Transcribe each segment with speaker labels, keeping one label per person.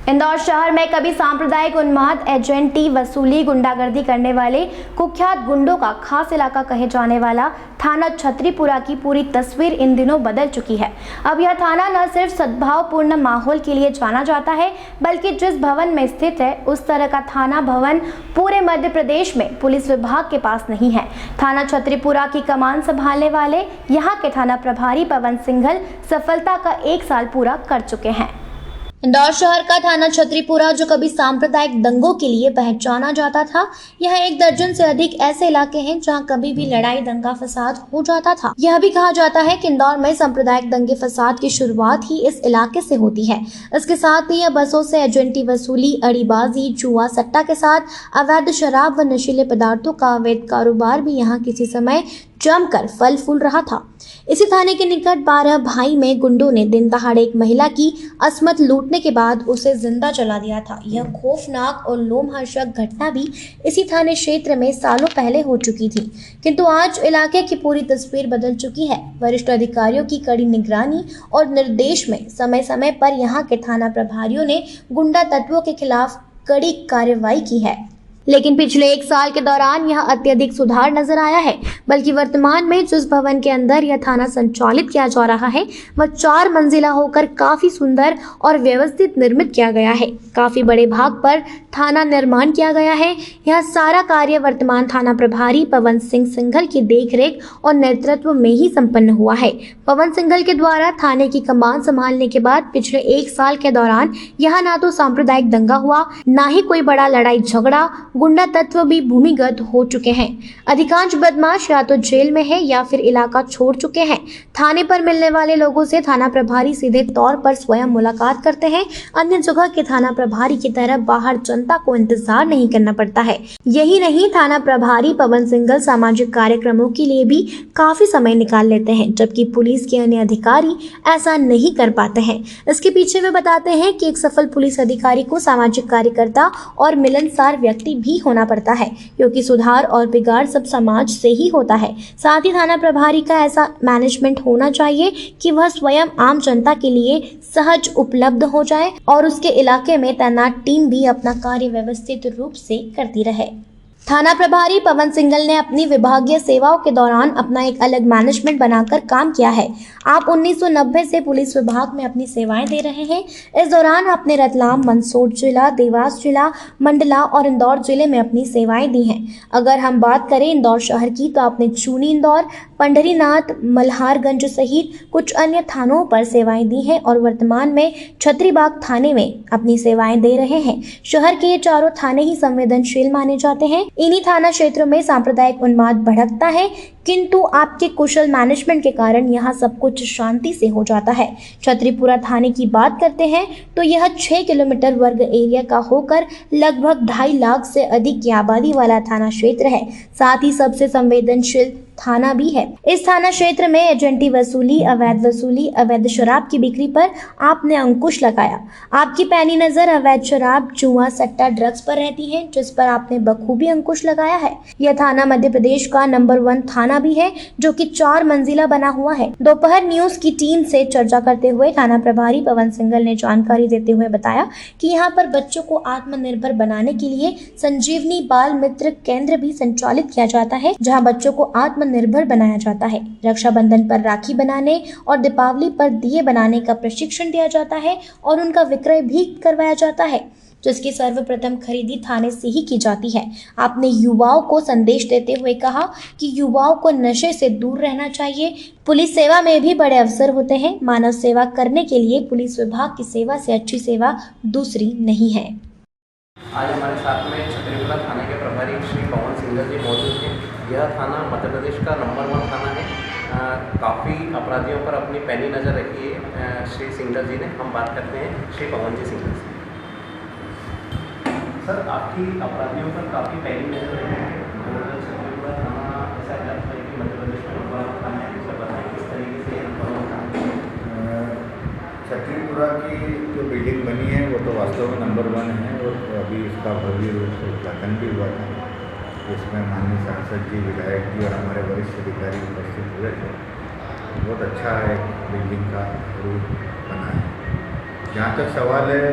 Speaker 1: इंदौर शहर में कभी सांप्रदायिक उन्माद, एजेंटी वसूली, गुंडागर्दी करने वाले कुख्यात गुंडों का खास इलाका कहे जाने वाला थाना छतरीपुरा की पूरी तस्वीर इन दिनों बदल चुकी है। अब यह थाना न सिर्फ सद्भावपूर्ण माहौल के लिए जाना जाता है, बल्कि जिस भवन में स्थित है उस तरह का थाना भवन पूरे मध्य प्रदेश में पुलिस विभाग के पास नहीं है। थाना छतरीपुरा की कमान संभालने वाले यहाँ के थाना प्रभारी पवन सिंघल सफलता का 1 साल पूरा कर चुके हैं। इंदौर शहर का थाना छतरीपुरा, जो कभी सांप्रदायिक दंगों के लिए पहचाना जाता था, यह 1 दर्जन से अधिक ऐसे इलाके हैं जहां कभी भी लड़ाई दंगा फसाद हो जाता था। यह भी कहा जाता है कि इंदौर में सांप्रदायिक दंगे फसाद की शुरुआत ही इस इलाके से होती है। इसके साथ ही यह बसों से एजेंटी वसूली, अड़ीबाजी, जुआ सट्टा के साथ अवैध शराब व नशीले पदार्थों का अवैध कारोबार भी यहाँ किसी समय जमकर फल फूल रहा था। इसी थाने के निकट 12 भाई में गुंडों ने दिन दहाड़े एक महिला की अस्मत लूटने के बाद उसे जिंदा जला दिया था। यह खौफनाक और लोमहर्षक घटना भी इसी थाने क्षेत्र में सालों पहले हो चुकी थी, किंतु आज इलाके की पूरी तस्वीर बदल चुकी है। वरिष्ठ अधिकारियों की कड़ी निगरानी और निर्देश में समय समय पर यहाँ के थाना प्रभारियों ने गुंडा तत्वों के खिलाफ कड़ी कार्रवाई की है, लेकिन पिछले 1 साल के दौरान यह अत्यधिक सुधार नजर आया है। बल्कि वर्तमान में जिस भवन के अंदर यह थाना संचालित किया जा रहा है वह 4 मंजिला होकर काफी सुंदर और व्यवस्थित निर्मित किया गया है। काफी बड़े भाग पर थाना निर्माण किया गया है। यह सारा कार्य वर्तमान थाना प्रभारी पवन सिंह सिंघल की देखरेख और नेतृत्व में ही संपन्न हुआ है। पवन सिंघल के द्वारा थाने की कमान संभालने के बाद पिछले 1 साल के दौरान यहाँ ना तो सांप्रदायिक दंगा हुआ, ना ही कोई बड़ा लड़ाई झगड़ा, गुंडा तत्व भी भूमिगत हो चुके हैं। अधिकांश बदमाश या तो जेल में है या फिर इलाका छोड़ चुके हैं। थाने पर मिलने वाले लोगों से थाना प्रभारी सीधे तौर पर स्वयं मुलाकात करते हैं। अन्य जगह के थाना प्रभारी की तरह बाहर जनता को इंतजार नहीं करना पड़ता है। यही नहीं, थाना प्रभारी पवन सिंघल सामाजिक कार्यक्रमों के लिए भी काफी समय निकाल लेते हैं, जबकि पुलिस के अन्य अधिकारी ऐसा नहीं कर पाते हैं। इसके पीछे वे बताते हैं कि एक सफल पुलिस अधिकारी को सामाजिक कार्यकर्ता और मिलनसार व्यक्ति भी होना पड़ता है, क्योंकि सुधार और बिगाड़ सब समाज से ही होता है। साथ ही थाना प्रभारी का ऐसा मैनेजमेंट होना चाहिए कि वह स्वयं आम जनता के लिए सहज उपलब्ध हो जाए और उसके इलाके में तैनात टीम भी अपना कार्य व्यवस्थित रूप से करती रहे। थाना प्रभारी पवन सिंघल ने अपनी विभागीय सेवाओं के दौरान अपना एक अलग मैनेजमेंट बनाकर काम किया है। आप 1990 से पुलिस विभाग में अपनी सेवाएं दे रहे हैं। इस दौरान आपने रतलाम, मंदसौर जिला, देवास जिला, मंडला और इंदौर जिले में अपनी सेवाएं दी हैं। अगर हम बात करें इंदौर शहर की, तो आपने चूनी इंदौर, पंढरीनाथ, मल्हारगंज सहित कुछ अन्य थानों पर सेवाएं दी हैं और वर्तमान में छतरीबाग थाने में अपनी सेवाएं दे रहे हैं। शहर के ये चारों थाने ही संवेदनशील माने जाते हैं। इन्हीं थाना क्षेत्रों में सांप्रदायिक उन्माद भड़कता है, किंतु आपके कुशल मैनेजमेंट के कारण यहाँ सब कुछ शांति से हो जाता है। छतरीपुरा थाने की बात करते हैं तो यह 6 किलोमीटर वर्ग एरिया का होकर लगभग 2.5 लाख से अधिक की आबादी वाला थाना क्षेत्र है। साथ ही सबसे संवेदनशील थाना भी है। इस थाना क्षेत्र में एजेंटी वसूली, अवैध शराब की बिक्री पर आपने अंकुश लगाया। आपकी पैनी नजर अवैध शराब, जुआ, सट्टा, ड्रग्स पर रहती है, जिस पर आपने बखूबी अंकुश लगाया है। यह थाना मध्य प्रदेश का नंबर 1 थाना भी है, जो कि 4 मंजिला बना हुआ है। दोपहर न्यूज की टीम से चर्चा करते हुए थाना प्रभारी पवन सिंघल ने जानकारी देते हुए बताया कि यहाँ पर बच्चों को आत्मनिर्भर बनाने के लिए संजीवनी बाल मित्र केंद्र भी संचालित किया जाता है, जहाँ बच्चों को आत्मनिर्भर बनाया जाता है। रक्षाबंधन पर राखी बनाने और दीपावली पर दिए बनाने का प्रशिक्षण दिया जाता है और उनका विक्रय भी करवाया जाता है, जिसकी सर्वप्रथम खरीदी थाने से ही की जाती है। आपने युवाओं को संदेश देते हुए कहा कि युवाओं को नशे से दूर रहना चाहिए। पुलिस सेवा में भी बड़े अवसर होते हैं। मानव सेवा करने के लिए पुलिस विभाग की सेवा से अच्छी सेवा दूसरी नहीं है।
Speaker 2: आज हमारे साथ में छतरीपुरा थाने के प्रभारी श्री पवन सिंघल जी मौजूद हैं। यह थाना मध्य प्रदेश का नंबर 1 थाना है। काफ़ी अपराधियों पर अपनी पैनी नज़र रखी है श्री सिंघल जी ने। हम बात करते हैं श्री पवन जी सिंघल से। सर, आपकी अपराधियों पर काफ़ी पैनी नज़र रखी है और छतरीपुरा थाना ऐसा लगता है कि मध्य प्रदेश में नंबर 1 थाना है। सर बताएँ किस तरीके से नंबर 1 थाना?
Speaker 3: छतरीपुरा की जो बिल्डिंग बनी है वो तो वास्तव में नंबर 1 है और अभी इसका भव्य रूप से उद्घाटन भी हुआ था, जिसमें माननीय सांसद जी, विधायक जी और हमारे वरिष्ठ अधिकारी उपस्थित हुए थे। बहुत अच्छा है, बिल्डिंग का रूप बना है। जहाँ तक सवाल है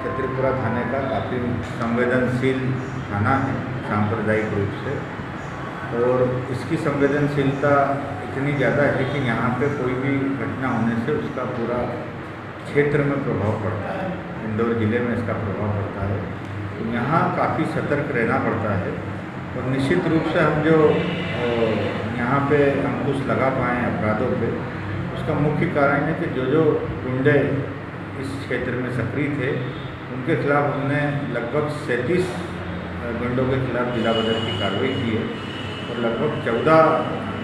Speaker 3: छतरीपुरा थाने का काफ़ी संवेदनशील थाना है सांप्रदायिक रूप से, और इसकी संवेदनशीलता इतनी ज़्यादा है कि यहाँ पे कोई भी घटना होने से उसका पूरा क्षेत्र में प्रभाव पड़ता है। इंदौर ज़िले में इसका प्रभाव पड़ता है, तो यहाँ काफ़ी सतर्क रहना पड़ता है। और निश्चित रूप से हम जो यहाँ पे अंकुश लगा पाएँ अपराधों पे, उसका मुख्य कारण है कि जो गुंडे इस क्षेत्र में सक्रिय थे उनके खिलाफ हमने लगभग 37 गुंडों के खिलाफ जिला बदर की कार्रवाई की है, और लगभग 14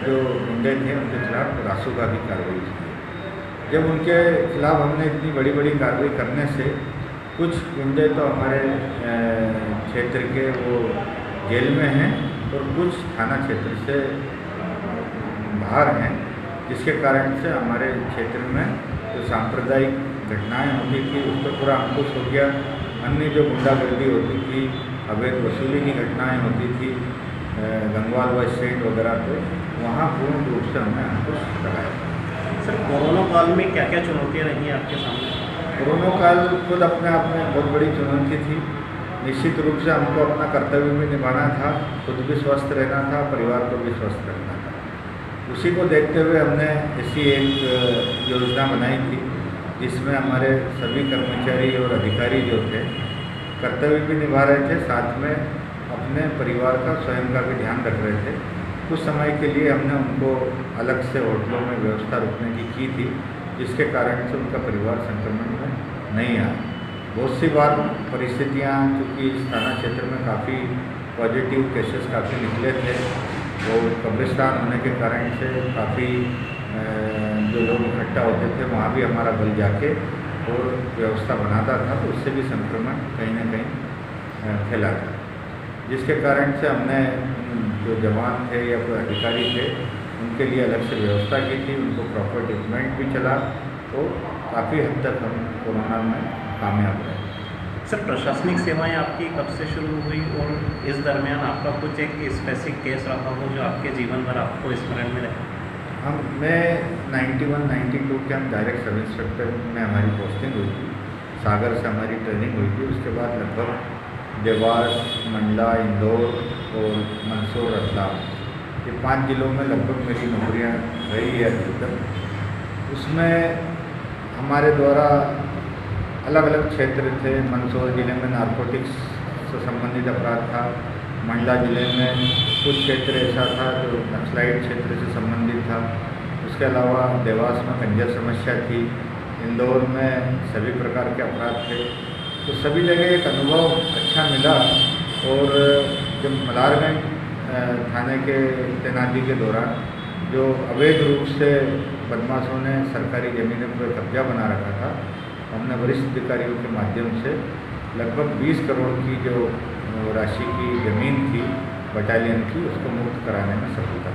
Speaker 3: जो गुंडे थे उनके खिलाफ रासुका की कार्रवाई की है। जब उनके खिलाफ हमने इतनी बड़ी बड़ी कार्रवाई करने से कुछ गुंडे तो हमारे क्षेत्र के वो जेल में हैं और कुछ थाना क्षेत्र से बाहर हैं, जिसके कारण से हमारे क्षेत्र में जो सांप्रदायिक घटनाएं होती थी उस पर पूरा अंकुश हो गया। अन्य जो गुंडागर्दी होती थी, अवैध वसूली की घटनाएं होती थी गंगवाल बस स्टैंड वगैरह पे, वहाँ पूर्ण रूप से हमने अंकुश लगाया।
Speaker 4: सर, कोरोना काल में क्या क्या चुनौतियाँ रही हैं आपके सामने?
Speaker 3: कोरोना काल खुद अपने आप में बहुत बड़ी चुनौती थी। निश्चित रूप से हमको अपना कर्तव्य भी निभाना था, खुद भी स्वस्थ रहना था, परिवार को भी स्वस्थ रखना था। उसी को देखते हुए हमने ऐसी एक योजना बनाई थी जिसमें हमारे सभी कर्मचारी और अधिकारी जो थे कर्तव्य भी निभा रहे थे, साथ में अपने परिवार का स्वयं का भी ध्यान रख रहे थे। कुछ समय के लिए हमने उनको अलग से होटलों में व्यवस्था रखने की थी, जिसके कारण से उनका परिवार संक्रमण में नहीं आया। बहुत सी बार परिस्थितियाँ, क्योंकि इस थाना क्षेत्र में काफ़ी पॉजिटिव केसेस काफ़ी निकले थे, और कब्रिस्तान होने के कारण से काफ़ी जो लोग इकट्ठा होते थे वहाँ भी हमारा बल जाके और व्यवस्था बनाता था, तो उससे भी संक्रमण कहीं ना कहीं फैला था, जिसके कारण से हमने जो जवान थे या कोई अधिकारी थे उनके लिए अलग से व्यवस्था की थी, उनको प्रॉपर ट्रीटमेंट भी चला, तो काफ़ी हद तक हम कोरोना में कामयाब रहे।
Speaker 4: सर, प्रशासनिक सेवाएं आपकी कब से शुरू हुई और इस दरमियान आपका कुछ एक स्पेसिफिक केस रहा हो जो आपके जीवन भर आपको स्मरण में रहे?
Speaker 3: मैं 91-92 के हम डायरेक्ट सब इंस्पेक्टर में हमारी पोस्टिंग हुई थी, सागर से हमारी ट्रेनिंग हुई थी। उसके बाद लगभग देवास, मंडला, इंदौर और मंदसौर, रतलाम, ये 5 जिलों में लगभग मेरी नौकरियाँ रही है अधिकतर। उसमें हमारे द्वारा अलग अलग क्षेत्र थे। मंदसौर ज़िले में नारकोटिक्स से संबंधित अपराध था, मंडला ज़िले में कुछ क्षेत्र ऐसा था जो नक्सलाइट क्षेत्र से संबंधित था, उसके अलावा देवास में कंजर समस्या थी, इंदौर में सभी प्रकार के अपराध थे। तो सभी जगह एक अनुभव अच्छा मिला, और जब मलारगंज थाने के तैनाती के दौरान जो अवैध रूप से बदमाशों ने सरकारी ज़मीनों पर कब्जा बना रखा था, हमने वरिष्ठ अधिकारियों के माध्यम से लगभग 20 करोड़ की जो राशि की ज़मीन थी बटालियन की, उसको मुक्त कराने में सफलता